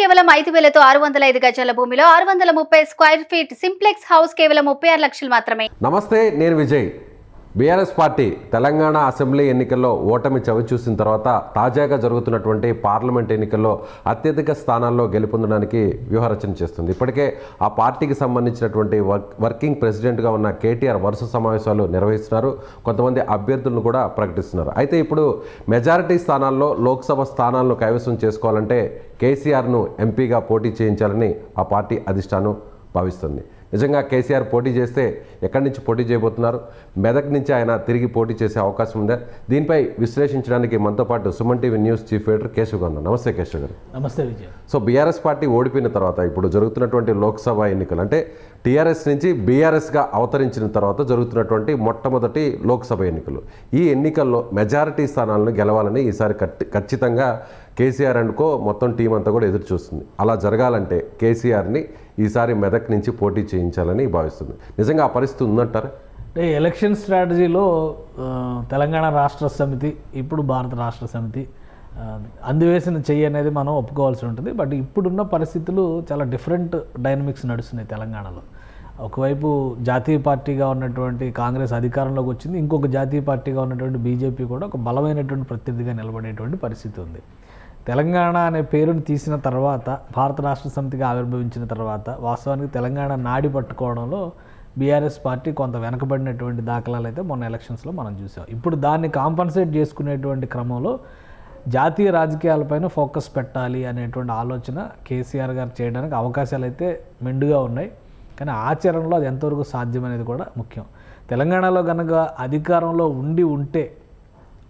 కేవలం 5,000తో 605 గజాల భూమిలో 630 స్క్వేర్ ఫీట్ సింప్లెక్స్ హౌస్ కేవలం 36 లక్షలు మాత్రమే. నమస్తే, నేను Vijay. BRS party Telangana assembly ఎన్నికల్లో ఓటమి చవిచూసిన తర్వాత తాజాగా జరుగుతున్నటువంటి పార్లమెంట్ ఎన్నికల్లో అత్యధిక స్థానాల్లో గెలుపొందడానికి వ్యూహరచన చేస్తుంది. ఇప్పటికే ఆ పార్టీకి సంబంధించినటువంటి వర్కింగ్ ప్రెసిడెంట్గా ఉన్న కేటీఆర్ వరుస సమావేశాలు నిర్వహిస్తున్నారు. కొంతమంది అభ్యర్థులను కూడా ప్రకటిస్తున్నారు. అయితే ఇప్పుడు మెజారిటీ స్థానాల్లో లోక్సభ స్థానాలను కైవసం చేసుకోవాలంటే కేసీఆర్ను ఎంపీగా పోటీ చేయించాలని ఆ పార్టీ అధిష్టానం భావిస్తుంది. నిజంగా కేసీఆర్ పోటీ చేస్తే ఎక్కడి నుంచి పోటీ చేయబోతున్నారు? మెదక్ నుంచి ఆయన తిరిగి పోటీ చేసే అవకాశం ఉందా? దీనిపై విశ్లేషించడానికి మనతో పాటు Suman TV news chief editor Keshav గారు. నమస్తే కేశవ్ గారు. నమస్తే విజయ్. సో బీఆర్ఎస్ పార్టీ ఓడిపోయిన తర్వాత ఇప్పుడు జరుగుతున్నటువంటి లోక్సభ ఎన్నికలు అంటే టీఆర్ఎస్ నుంచి బీఆర్ఎస్గా అవతరించిన తర్వాత జరుగుతున్నటువంటి మొట్టమొదటి లోక్సభ ఎన్నికలు. ఈ ఎన్నికల్లో మెజారిటీ స్థానాలను గెలవాలని ఈసారి ఖచ్చితంగా కేసీఆర్ అనుకో మొత్తం టీం అంతా కూడా ఎదురు చూస్తుంది. అలా జరగాలంటే కేసీఆర్ని ఈసారి మెదక్ నుంచి పోటీ చేయించాలని భావిస్తుంది. నిజంగా ఆ పరిస్థితి ఉందంటారా? అంటే ఎలక్షన్ స్ట్రాటజీలో తెలంగాణ రాష్ట్ర సమితి, ఇప్పుడు భారత రాష్ట్ర సమితి అందివేసిన చెయ్యి అనేది మనం ఒప్పుకోవాల్సి ఉంటుంది. బట్ ఇప్పుడున్న పరిస్థితులు చాలా డిఫరెంట్ డైనమిక్స్ నడుస్తున్నాయి తెలంగాణలో. ఒకవైపు జాతీయ పార్టీగా ఉన్నటువంటి కాంగ్రెస్ అధికారంలోకి వచ్చింది, ఇంకొక జాతీయ పార్టీగా ఉన్నటువంటి బీజేపీ కూడా ఒక బలమైనటువంటి ప్రత్యర్థిగా నిలబడేటువంటి పరిస్థితి ఉంది. తెలంగాణ అనే పేరును తీసిన తర్వాత, భారత రాష్ట్ర సమితిగా ఆవిర్భవించిన తర్వాత వాస్తవానికి తెలంగాణ నాడి పట్టుకోవడంలో బీఆర్ఎస్ పార్టీ కొంత వెనకబడినటువంటి దాఖలాలు అయితే మొన్న ఎలక్షన్స్లో మనం చూసాం. ఇప్పుడు దాన్ని కాంపన్సేట్ చేసుకునేటువంటి క్రమంలో జాతీయ రాజకీయాలపైన ఫోకస్ పెట్టాలి అనేటువంటి ఆలోచన కేసీఆర్ గారు చేయడానికి అవకాశాలు అయితే మెండుగా ఉన్నాయి. కానీ ఆచరణలో అది ఎంతవరకు సాధ్యం అనేది కూడా ముఖ్యం. తెలంగాణలో కనుక అధికారంలో ఉంటే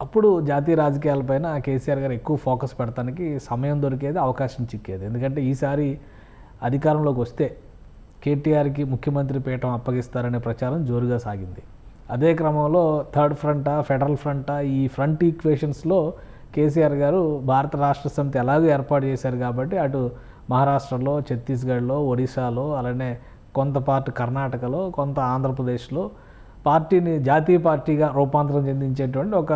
అప్పుడు జాతీయ రాజకీయాలపైన కేసీఆర్ గారు ఎక్కువ ఫోకస్ పెడతానికి సమయం దొరికేది, అవకాశం చిక్కేది. ఎందుకంటే ఈసారి అధికారంలోకి వస్తే కేటీఆర్కి ముఖ్యమంత్రి పీఠం అప్పగిస్తారనే ప్రచారం జోరుగా సాగింది. అదే క్రమంలో థర్డ్ ఫ్రంటా, ఫెడరల్ ఫ్రంటా, ఈ ఫ్రంట్ ఈక్వేషన్స్లో కేసీఆర్ గారు భారత రాష్ట్ర సమితి ఎలాగో ఏర్పాటు చేశారు కాబట్టి అటు మహారాష్ట్రలో, ఛత్తీస్గఢ్లో, ఒడిశాలో, అలానే కొంత పార్ట్ కర్ణాటకలో, కొంత ఆంధ్రప్రదేశ్లో పార్టీని జాతీయ పార్టీగా రూపాంతరం చెందించేటువంటి ఒక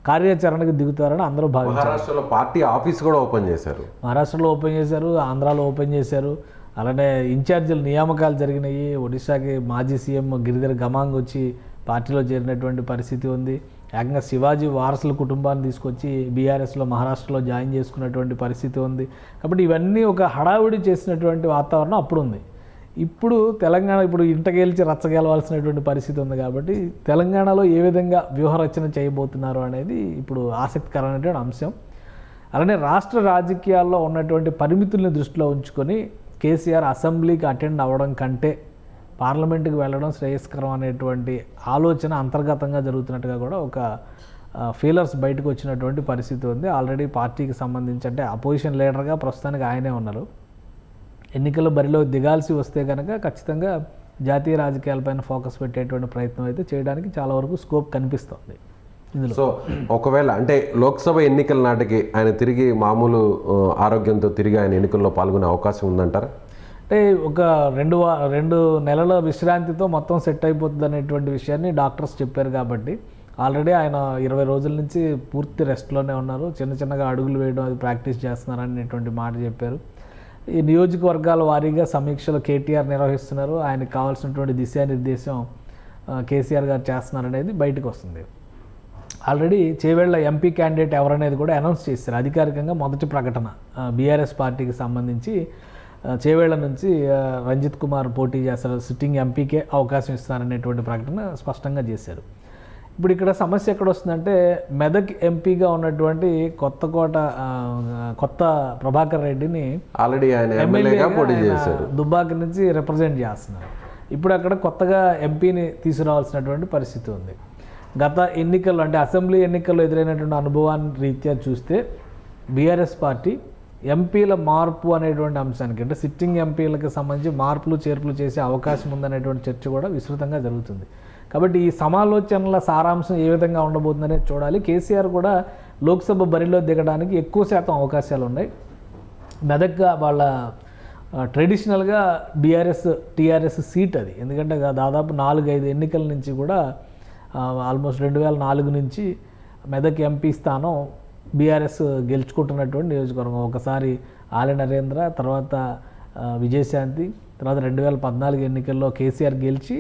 కార్యాచరణకు దిగుతారని అందరూ భావించారు. మహారాష్ట్రలో పార్టీ ఆఫీస్ కూడా ఓపెన్ చేశారు. మహారాష్ట్రలో ఓపెన్ చేశారు, ఆంధ్రాలో ఓపెన్ చేశారు. అలానే ఇన్ఛార్జీల నియామకాలు జరిగినాయి. ఒడిశాకి మాజీ సీఎం గిరిధర్ గమాంగ్ వచ్చి పార్టీలో చేరినటువంటి పరిస్థితి ఉంది. ఏకంగా శివాజీ వారసుల కుటుంబాన్ని తీసుకొచ్చి బీఆర్ఎస్లో మహారాష్ట్రలో జాయిన్ చేసుకున్నటువంటి పరిస్థితి ఉంది. కాబట్టి ఇవన్నీ ఒక హడావుడి చేసినటువంటి వాతావరణం అప్పుడు ఉంది. ఇప్పుడు తెలంగాణ ఇంటగేల్చి రచ్చగెలవాల్సినటువంటి పరిస్థితి ఉంది. కాబట్టి తెలంగాణలో ఏ విధంగా వ్యూహరచన చేయబోతున్నారు అనేది ఇప్పుడు ఆసక్తికరమైనటువంటి అంశం. అలానే రాష్ట్ర రాజకీయాల్లో ఉన్నటువంటి పరిమితుల్ని దృష్టిలో ఉంచుకొని కేసీఆర్ అసెంబ్లీకి అటెండ్ అవ్వడం కంటే పార్లమెంటుకి వెళ్ళడం శ్రేయస్కరం అనేటువంటి ఆలోచన అంతర్గతంగా జరుగుతున్నట్టుగా కూడా ఒక ఫీలర్స్ బయటకు వచ్చినటువంటి పరిస్థితి ఉంది. ఆల్రెడీ పార్టీకి సంబంధించి అంటే అపోజిషన్ లీడర్గా ప్రస్తుతానికి ఆయనే ఉన్నారు. ఎన్నికల బరిలో దిగాల్సి వస్తే కనుక ఖచ్చితంగా జాతీయ రాజకీయాలపైన ఫోకస్ పెట్టేటువంటి ప్రయత్నం అయితే చేయడానికి చాలా వరకు స్కోప్ కనిపిస్తుంది ఇందులో. సో ఒకవేళ అంటే లోక్సభ ఎన్నికల నాటికి ఆయన తిరిగి మామూలు ఆరోగ్యంతో తిరిగి ఆయన ఎన్నికల్లో పాల్గొనే అవకాశం ఉందంటారా? అంటే ఒక 2 నెలల విశ్రాంతితో మొత్తం సెట్ అయిపోతుంది అనేటువంటి విషయాన్ని డాక్టర్స్ చెప్పారు. కాబట్టి ఆల్రెడీ ఆయన 20 రోజుల నుంచి పూర్తి రెస్ట్లోనే ఉన్నారు. చిన్నగా అడుగులు వేయడం అది ప్రాక్టీస్ చేస్తున్నారు అనేటువంటి మాట చెప్పారు. ఈ నియోజకవర్గాల వారీగా సమీక్షలు కేటీఆర్ నిర్వహిస్తున్నారు. ఆయనకు కావాల్సినటువంటి దిశానిర్దేశం కేసీఆర్ గారు చేస్తున్నారు అనేది బయటకు వస్తుంది. ఆల్రెడీ చేవేళ్ల ఎంపీ క్యాండిడేట్ ఎవరనేది కూడా అనౌన్స్ చేశారు అధికారికంగా. మొదటి ప్రకటన బీఆర్ఎస్ పార్టీకి సంబంధించి చేవేళ్ల నుంచి రంజిత్ కుమార్ పోటీ చేస్తారు, సిట్టింగ్ ఎంపీకే అవకాశం ఇస్తారనేటువంటి ప్రకటన స్పష్టంగా చేశారు. ఇప్పుడు ఇక్కడ సమస్య ఎక్కడ వస్తుందంటే మెదక్ ఎంపీగా ఉన్నటువంటి కొత్త ప్రభాకర్ రెడ్డిని ఆల్రెడీ ఆయన ఎమ్మెల్యేగా పోటీ చేశారు, దుబ్బాక నుంచి రిప్రజెంట్ చేస్తున్నారు. ఇప్పుడు అక్కడ కొత్తగా ఎంపీని తీసుకురావాల్సినటువంటి పరిస్థితి ఉంది. గత ఎన్నికల్లో అంటే అసెంబ్లీ ఎన్నికల్లో ఎదురైనటువంటి అనుభవాన్ని రీత్యా చూస్తే బీఆర్ఎస్ పార్టీ ఎంపీల మార్పు అనేటువంటి అంశానికి అంటే సిట్టింగ్ ఎంపీలకు సంబంధించి మార్పులు చేర్పులు చేసే అవకాశం ఉందనేటువంటి చర్చ కూడా విస్తృతంగా జరుగుతుంది. కాబట్టి ఈ సమాలోచనల సారాంశం ఏ విధంగా ఉండబోతుందనేది చూడాలి. కేసీఆర్ కూడా లోక్సభ బరిలో దిగడానికి ఎక్కువ శాతం అవకాశాలు ఉన్నాయి. మెదక్గా వాళ్ళ ట్రెడిషనల్గా టీఆర్ఎస్ సీట్ అది. ఎందుకంటే దాదాపు 4-5 ఎన్నికల నుంచి కూడా ఆల్మోస్ట్ 2004 నుంచి మెదక్ ఎంపీ స్థానం బీఆర్ఎస్ గెలుచుకుంటున్నటువంటి నియోజకవర్గం. ఒకసారి ఆలె నరేంద్ర, తర్వాత విజయశాంతి, తర్వాత 2014 ఎన్నికల్లో కేసీఆర్ గెలిచి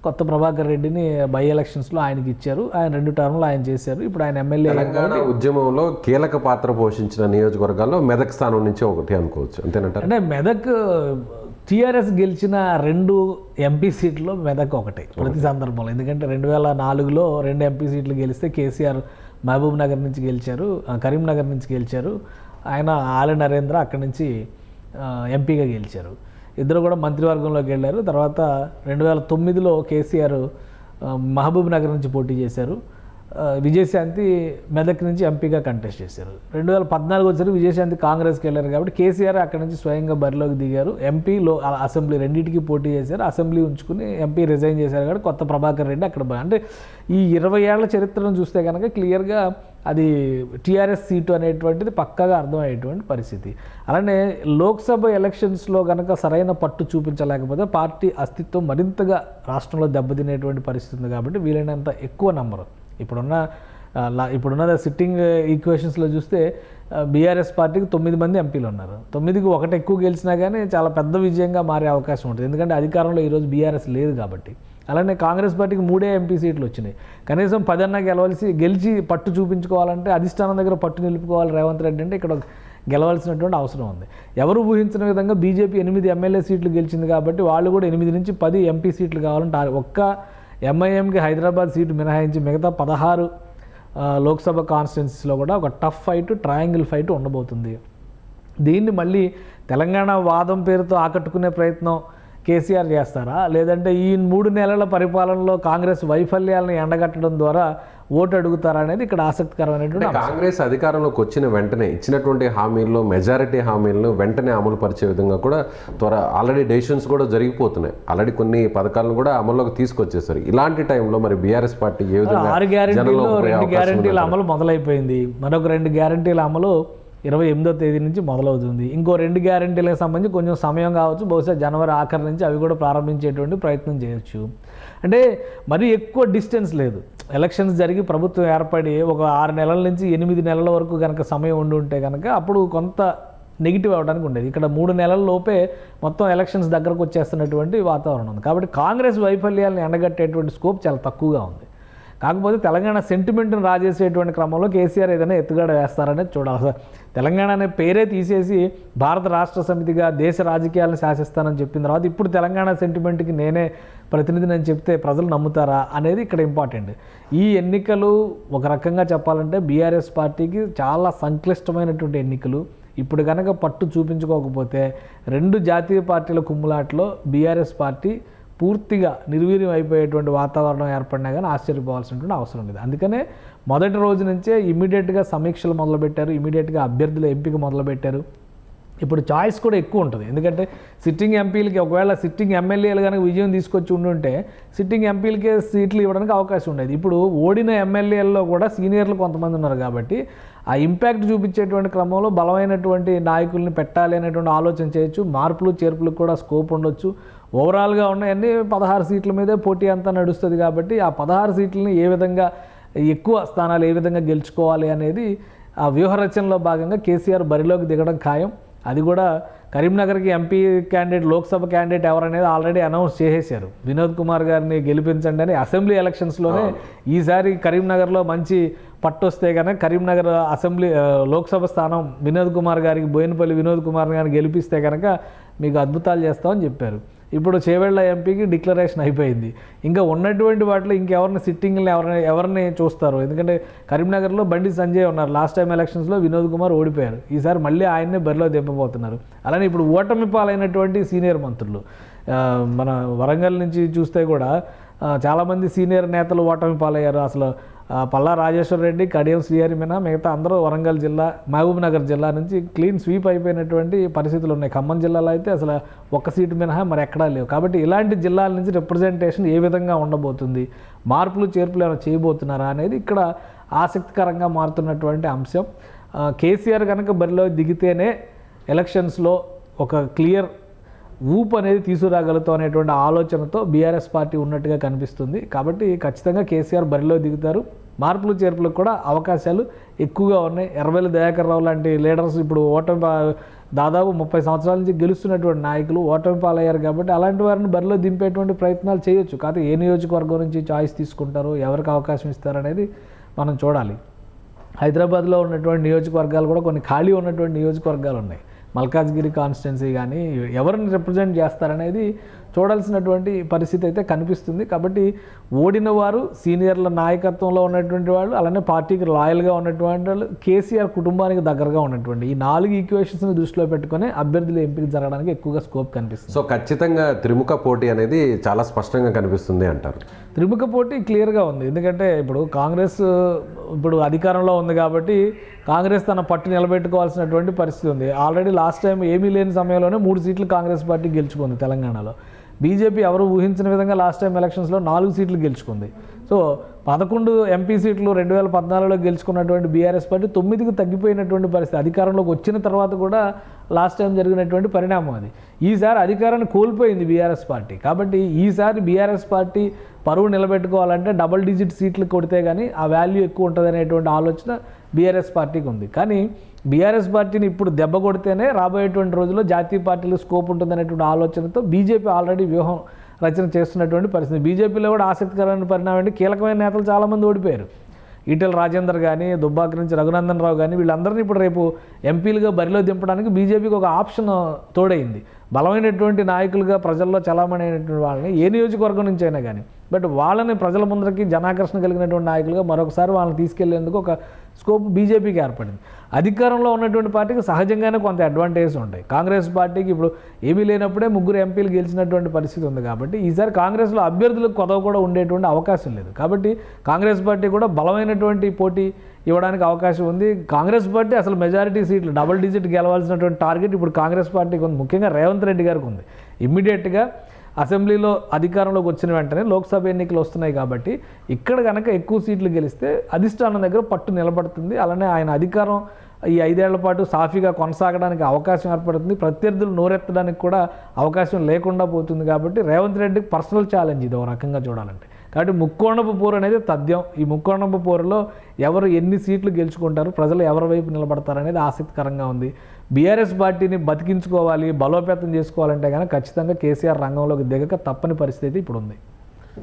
కొత్త ప్రభాకర్ రెడ్డిని బై ఎలక్షన్స్లో ఆయనకి ఇచ్చారు. ఆయన 2 టర్మ్లు ఆయన చేశారు. ఇప్పుడు ఆయన ఎమ్మెల్యే. తెలంగాణ ఉద్యమంలో కీలక పాత్ర పోషించిన నియోజకవర్గాల్లో మెదక్ స్థానం నుంచి ఒకటి అనుకోవచ్చు, అంతేనంటారు? అంటే మెదక్ టీఆర్ఎస్ గెలిచిన 2 ఎంపీ సీట్లు మెదక్ ఒకటి ప్రతి సందర్భంలో. ఎందుకంటే 2004లో 2 ఎంపీ సీట్లు గెలిస్తే కేసీఆర్ మహబూబ్ నగర్ నుంచి గెలిచారు, కరీంనగర్ నుంచి గెలిచారు. ఆయన ఆలె నరేంద్ర అక్కడి నుంచి ఎంపీగా గెలిచారు. ఇద్దరు కూడా మంత్రివర్గంలోకి వెళ్ళారు. తర్వాత 2009లో కేసీఆర్ మహబూబ్ నగర్ నుంచి పోటీ చేశారు. విజయశాంతి మెదక్ నుంచి ఎంపీగా కంటెస్ట్ చేశారు. 2014 వచ్చారు విజయశాంతి కాంగ్రెస్కి వెళ్ళారు కాబట్టి కేసీఆర్ అక్కడ నుంచి స్వయంగా బరిలోకి దిగారు. ఎంపీలో అసెంబ్లీ రెండింటికి పోటీ చేశారు. అసెంబ్లీ ఉంచుకుని ఎంపీ రిజైన్ చేశారు కాబట్టి కొత్త ప్రభాకర్ రెడ్డి అక్కడ అంటే ఈ 20 ఏళ్ల చరిత్రను చూస్తే కనుక క్లియర్గా అది టీఆర్ఎస్ సీటు అనేటువంటిది పక్కాగా అర్థమయ్యేటువంటి పరిస్థితి. అలానే లోక్సభ ఎలక్షన్స్లో కనుక సరైన పట్టు చూపించలేకపోతే పార్టీ అస్తిత్వం మరింతగా రాష్ట్రంలో దెబ్బతినేటువంటి పరిస్థితి ఉంది. కాబట్టి వీలైనంత ఎక్కువ నంబరు ఇప్పుడున్న సిట్టింగ్ ఈక్వేషన్స్లో చూస్తే బీఆర్ఎస్ పార్టీకి 9 మంది ఎంపీలు ఉన్నారు. 9కి 1 ఎక్కువ గెలిచినా కానీ చాలా పెద్ద విజయంగా మారే అవకాశం ఉంటుంది. ఎందుకంటే అధికారంలో ఈరోజు బీఆర్ఎస్ లేదు కాబట్టి. అలానే కాంగ్రెస్ పార్టీకి 3 ఎంపీ సీట్లు వచ్చినాయి. కనీసం 10 అన్నా గెలిచి పట్టు చూపించుకోవాలంటే అధిష్టానం దగ్గర పట్టు నిలుపుకోవాలి రేవంత్ రెడ్డి అంటే ఇక్కడ గెలవాల్సినటువంటి అవసరం ఉంది. ఎవరు ఊహించిన విధంగా బీజేపీ 8 ఎమ్మెల్యే సీట్లు గెలిచింది కాబట్టి వాళ్ళు కూడా 8 నుంచి 10 ఎంపీ సీట్లు కావాలంటే ఒక్క ఎంఐఎంకి హైదరాబాద్ సీటు మినహాయించి మిగతా 16 లోక్సభ కాన్స్టిట్యున్సీస్లో కూడా ఒక టఫ్ ఫైట్, ట్రయాంగిల్ ఫైట్ ఉండబోతుంది. దీన్ని మళ్ళీ తెలంగాణ వాదం పేరుతో ఆకట్టుకునే ప్రయత్నం కేసీఆర్ చేస్తారా, లేదంటే ఈ 3 నెలల పరిపాలనలో కాంగ్రెస్ వైఫల్యాలను ఎండగట్టడం ద్వారా ఓటు అడుగుతారా అనేది ఇక్కడ ఆసక్తికరమైనటువంటి. కాంగ్రెస్ అధికారంలోకి వచ్చిన వెంటనే ఇచ్చినటువంటి హామీల్లో మెజారిటీ హామీలను వెంటనే అమలు పరిచే విధంగా కూడా ఆల్రెడీ డెసిషన్స్ కూడా జరిగిపోతున్నాయి. ఆల్రెడీ కొన్ని పథకాలను కూడా అమల్లోకి తీసుకొచ్చేసారు. ఇలాంటి టైంలో మరి బీఆర్ఎస్ పార్టీ ఏ విధంగా 6 గ్యారెంటీలు 2 గ్యారెంటీల అమలు మొదలైపోయింది. మరొక 2 గ్యారెంటీల అమలు 28వ తేదీ నుంచి మొదలవుతుంది. ఇంకో 2 గ్యారెంటీలకు సంబంధించి కొంచెం సమయం కావచ్చు, బహుశా జనవరి ఆఖరి నుంచి అవి కూడా ప్రారంభించేటువంటి ప్రయత్నం చేయొచ్చు. అంటే మరీ ఎక్కువ డిస్టెన్స్ లేదు. ఎలక్షన్స్ జరిగి ప్రభుత్వం ఏర్పడి ఒక 6 నెలల నుంచి 8 నెలల వరకు కనుక సమయం ఉంటే కనుక అప్పుడు కొంత నెగిటివ్ అవ్వడానికి ఉండేది. ఇక్కడ 3 నెలల లోపే మొత్తం ఎలక్షన్స్ దగ్గరకు వచ్చేస్తున్నటువంటి వాతావరణం ఉంది. కాబట్టి కాంగ్రెస్ వైఫల్యాలను ఎండగట్టేటువంటి స్కోప్ చాలా తక్కువగా ఉంది. కాకపోతే తెలంగాణ సెంటిమెంట్ను రాజేసేటువంటి క్రమంలో కేసీఆర్ ఏదైనా ఎత్తుగడ వేస్తారనేది చూడాలి. తెలంగాణ అనే పేరే తీసేసి భారత రాష్ట్ర సమితిగా దేశ రాజకీయాలను శాసిస్తానని చెప్పిన తర్వాత ఇప్పుడు తెలంగాణ సెంటిమెంట్కి నేనే ప్రతినిధిని అని చెప్తే ప్రజలు నమ్ముతారా అనేది ఇక్కడ ఇంపార్టెంట్. ఈ ఎన్నికలు ఒక రకంగా చెప్పాలంటే బీఆర్ఎస్ పార్టీకి చాలా సంక్లిష్టమైనటువంటి ఎన్నికలు. ఇప్పుడు కనుక పట్టు చూపించుకోకపోతే 2 జాతీయ పార్టీల కుమ్ములాట్లో బీఆర్ఎస్ పార్టీ పూర్తిగా నిర్వీర్యం అయిపోయేటువంటి వాతావరణం ఏర్పడినా కానీ ఆశ్చర్యపోవాల్సినటువంటి అవసరం లేదు. అందుకనే మొదటి రోజు నుంచే ఇమీడియట్గా సమీక్షలు మొదలుపెట్టారు, ఇమీడియట్గా అభ్యర్థుల ఎంపిక మొదలుపెట్టారు. ఇప్పుడు చాయిస్ కూడా ఎక్కువ ఉంటుంది. ఎందుకంటే సిట్టింగ్ ఎంపీలకి ఒకవేళ సిట్టింగ్ ఎమ్మెల్యేలు కనుక విజయం తీసుకొచ్చి ఉండుంటే సిట్టింగ్ ఎంపీలకే సీట్లు ఇవ్వడానికి అవకాశం ఉండేది. ఇప్పుడు ఓడిన ఎమ్మెల్యేల్లో కూడా సీనియర్లు కొంతమంది ఉన్నారు కాబట్టి ఆ ఇంపాక్ట్ చూపించేటువంటి క్రమంలో బలమైనటువంటి నాయకుల్ని పెట్టాలి అనేటువంటి ఆలోచన చేయొచ్చు. మార్పులు చేర్పులకు కూడా స్కోప్ ఉండొచ్చు. ఓవరాల్గా ఉన్నాయన్నీ 16 సీట్ల మీదే పోటీ అంతా నడుస్తుంది కాబట్టి ఆ 16 సీట్లని ఏ విధంగా ఎక్కువ స్థానాలు ఏ విధంగా గెలుచుకోవాలి అనేది ఆ వ్యూహరచనలో భాగంగా కేసీఆర్ బరిలోకి దిగడం ఖాయం. అది కూడా కరీంనగర్కి ఎంపీ క్యాండిడేట్, లోక్సభ క్యాండిడేట్ ఎవరనేది ఆల్రెడీ అనౌన్స్ చేసేశారు. వినోద్ కుమార్ గారిని గెలిపించండి అని అసెంబ్లీ ఎలక్షన్స్లోనే. ఈసారి కరీంనగర్లో మంచి పట్టు వస్తే కనుక కరీంనగర్ అసెంబ్లీ లోక్సభ స్థానం వినోద్ కుమార్ గారికి, బోయినపల్లి వినోద్ కుమార్ గారిని గెలిపిస్తే కనుక మీకు అద్భుతాలు చేస్తామని చెప్పారు. ఇప్పుడు చేవెళ్ళ ఎంపీకి డిక్లరేషన్ అయిపోయింది. ఇంకా ఉన్నటువంటి వాటిలో ఇంకెవరిని సిట్టింగ్ని ఎవరిని చూస్తారు? ఎందుకంటే కరీంనగర్లో బండి సంజయ్ ఉన్నారు. లాస్ట్ టైం ఎలక్షన్స్లో వినోద్ కుమార్ ఓడిపోయారు. ఈసారి మళ్ళీ ఆయన్నే బరిలో దింపబోతున్నారు. అలానే ఇప్పుడు ఓటమి పాలైనటువంటి సీనియర్ మంత్రులు మన వరంగల్ నుంచి చూస్తే కూడా చాలామంది సీనియర్ నేతలు ఓటమి పాలయ్యారు. అసలు పల్లా రాజేశ్వర రెడ్డి, కడియం శ్రీహరి మినహా మిగతా అందరూ వరంగల్ జిల్లా, మహబూబ్ నగర్ జిల్లా నుంచి క్లీన్ స్వీప్ అయిపోయినటువంటి పరిస్థితులు ఉన్నాయి. ఖమ్మం జిల్లాలో అయితే అసలు 1 సీటు మినహా మరి ఎక్కడా లేవు. కాబట్టి ఇలాంటి జిల్లాల నుంచి రిప్రజెంటేషన్ ఏ విధంగా ఉండబోతుంది, మార్పులు చేర్పులు ఏమైనా చేయబోతున్నారా అనేది ఇక్కడ ఆసక్తికరంగా మారుతున్నటువంటి అంశం. కేసీఆర్ కనుక బరిలో దిగితేనే ఎలక్షన్స్లో ఒక క్లియర్ ఊపు అనేది తీసుకురాగలుగుతాం అనేటువంటి ఆలోచనతో బీఆర్ఎస్ పార్టీ ఉన్నట్టుగా కనిపిస్తుంది. కాబట్టి ఖచ్చితంగా కేసీఆర్ బరిలో దిగుతారు. మార్పులు చేర్పులకు కూడా అవకాశాలు ఎక్కువగా ఉన్నాయి. ఎర్రబెల్లి దయాకర్ రావు లాంటి లీడర్స్ ఇప్పుడు దాదాపు 30 సంవత్సరాల నుంచి గెలుస్తున్నటువంటి నాయకులు ఓటమి పాలయ్యారు కాబట్టి అలాంటి వారిని బరిలో దింపేటువంటి ప్రయత్నాలు చేయొచ్చు. కాకపోతే ఏ నియోజకవర్గం నుంచి చాయిస్ తీసుకుంటారు, ఎవరికి అవకాశం ఇస్తారనేది మనం చూడాలి. హైదరాబాద్లో ఉన్నటువంటి నియోజకవర్గాలు కూడా కొన్ని ఖాళీ ఉన్నటువంటి నియోజకవర్గాలు ఉన్నాయి. మల్కాజ్గిరి కాన్స్టిట్యున్సీ కానీ ఎవరిని రిప్రజెంట్ చేస్తారనేది చూడాల్సినటువంటి పరిస్థితి అయితే కనిపిస్తుంది. కాబట్టి ఓడిన వారు సీనియర్ల నాయకత్వంలో ఉన్నటువంటి వాళ్ళు, అలానే పార్టీకి లాయల్గా ఉన్నటువంటి వాళ్ళు, కేసీఆర్ కుటుంబానికి దగ్గరగా ఉన్నటువంటి ఈ 4 ఈక్వేషన్స్ని దృష్టిలో పెట్టుకుని అభ్యర్థులు ఎంపిక జరగడానికి ఎక్కువగా స్కోప్ కనిపిస్తుంది. సో ఖచ్చితంగా త్రిముఖ పోటీ అనేది చాలా స్పష్టంగా కనిపిస్తుంది అంటారు. త్రిముఖ పోటీ క్లియర్గా ఉంది. ఎందుకంటే ఇప్పుడు కాంగ్రెస్ ఇప్పుడు అధికారంలో ఉంది కాబట్టి కాంగ్రెస్ తన పట్టు నిలబెట్టుకోవాల్సినటువంటి పరిస్థితి ఉంది. ఆల్రెడీ లాస్ట్ టైం ఏమీ లేని సమయంలోనే 3 సీట్లు కాంగ్రెస్ పార్టీ గెలుచుకుంది తెలంగాణలో. బీజేపీ ఎవరు ఊహించిన విధంగా లాస్ట్ టైం ఎలక్షన్స్లో 4 సీట్లు గెలుచుకుంది. సో 11 ఎంపీ సీట్లు 2014లో గెలుచుకున్నటువంటి బీఆర్ఎస్ పార్టీ 9కి తగ్గిపోయినటువంటి పరిస్థితి. అధికారంలోకి వచ్చిన తర్వాత కూడా లాస్ట్ టైం జరిగినటువంటి పరిణామం అది. ఈసారి అధికారాన్ని కోల్పోయింది బీఆర్ఎస్ పార్టీ. కాబట్టి ఈసారి బీఆర్ఎస్ పార్టీ పరువు నిలబెట్టుకోవాలంటే డబుల్ డిజిట్ సీట్లు కొడితే కానీ ఆ వాల్యూ ఎక్కువ ఉంటుంది అనేటువంటి ఆలోచన బీఆర్ఎస్ పార్టీకి ఉంది. కానీ బీఆర్ఎస్ పార్టీని ఇప్పుడు దెబ్బ కొడితేనే రాబోయేటువంటి రోజుల్లో జాతీయ పార్టీలు స్కోప్ ఉంటుందనేటువంటి ఆలోచనతో బీజేపీ ఆల్రెడీ వ్యూహం రచన చేస్తున్నటువంటి పరిస్థితి. బీజేపీలో కూడా ఆసక్తికరమైన పరిణామం అంటే కీలకమైన నేతలు చాలామంది ఓడిపోయారు. ఈటెల రాజేందర్ కానీ, దుబ్బాక నుంచి రఘునందన్ రావు కానీ వీళ్ళందరినీ ఇప్పుడు రేపు ఎంపీలుగా బరిలో దింపడానికి బీజేపీకి ఒక ఆప్షన్ తోడైంది. బలమైనటువంటి నాయకులుగా ప్రజల్లో చలామణి అయినటువంటి వాళ్ళని ఏ నియోజకవర్గం నుంచి అయినా కానీ, బట్ వాళ్ళని ప్రజల ముందరికి జనాకర్షణ కలిగినటువంటి నాయకులుగా మరొకసారి వాళ్ళని తీసుకెళ్లేందుకు ఒక స్కోప్ బీజేపీకి ఏర్పడింది. అధికారంలో ఉన్నటువంటి పార్టీకి సహజంగానే కొంత అడ్వాంటేజ్ ఉంటాయి. కాంగ్రెస్ పార్టీకి ఇప్పుడు ఏమీ లేనప్పుడే 3 ఎంపీలు గెలిచినటువంటి పరిస్థితి ఉంది. కాబట్టి ఈసారి కాంగ్రెస్లో అభ్యర్థులకు కొదవ కూడా ఉండేటువంటి అవకాశం లేదు. కాబట్టి కాంగ్రెస్ పార్టీ కూడా బలమైనటువంటి పోటీ ఇవ్వడానికి అవకాశం ఉంది. కాంగ్రెస్ పార్టీ అసలు మెజారిటీ సీట్లు డబుల్ డిజిట్ గెలవాల్సినటువంటి టార్గెట్ ఇప్పుడు కాంగ్రెస్ పార్టీకి ఉంది. ముఖ్యంగా రేవంత్ రెడ్డి గారికి ఉంది. ఇమ్మీడియట్గా అసెంబ్లీలో అధికారంలోకి వచ్చిన వెంటనే లోక్సభ ఎన్నికలు వస్తున్నాయి కాబట్టి ఇక్కడ కనుక ఎక్కువ సీట్లు గెలిస్తే అధిష్టానం దగ్గర పట్టు నిలబడుతుంది. అలానే ఆయన అధికారం ఈ 5 ఏళ్ల పాటు సాఫీగా కొనసాగడానికి అవకాశం ఏర్పడుతుంది. ప్రత్యర్థులు నోరెత్తడానికి కూడా అవకాశం లేకుండా పోతుంది. కాబట్టి రేవంత్ రెడ్డికి పర్సనల్ ఛాలెంజ్ ఇది ఒక రకంగా చూడాలంటే. కాబట్టి ముక్కోణపు పోరు అనేది తథ్యం. ఈ ముక్కోణపు పోరులో ఎవరు ఎన్ని సీట్లు గెలుచుకుంటారు, ప్రజలు ఎవరి వైపు నిలబడతారు అనేది ఆసక్తికరంగా ఉంది. బీఆర్ఎస్ పార్టీని బతికించుకోవాలి, బలోపేతం చేసుకోవాలంటే కనుక ఖచ్చితంగా కేసీఆర్ రంగంలోకి దిగక తప్పని పరిస్థితి ఇప్పుడు ఉంది.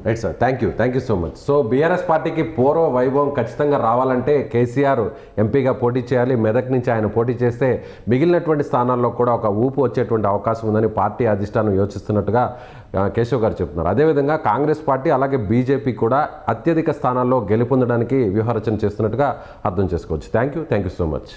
Right sir, thank you so much. So BRS పార్టీకి పూర్వ వైభవం ఖచ్చితంగా రావాలంటే కేసీఆర్ ఎంపీగా పోటీ చేయాలి. మెదక్ నుంచి ఆయన పోటీ చేస్తే మిగిలినటువంటి స్థానాల్లో కూడా ఒక ఊపు వచ్చేటువంటి అవకాశం ఉందని పార్టీ అధిష్టానం యోచిస్తున్నట్టుగా కేశవ్ గారు చెప్తున్నారు. అదేవిధంగా కాంగ్రెస్ పార్టీ అలాగే బీజేపీ కూడా అత్యధిక స్థానాల్లో గెలుపొందడానికి వ్యూహరచన చేస్తున్నట్టుగా అర్థం చేసుకోవచ్చు. Thank you so much.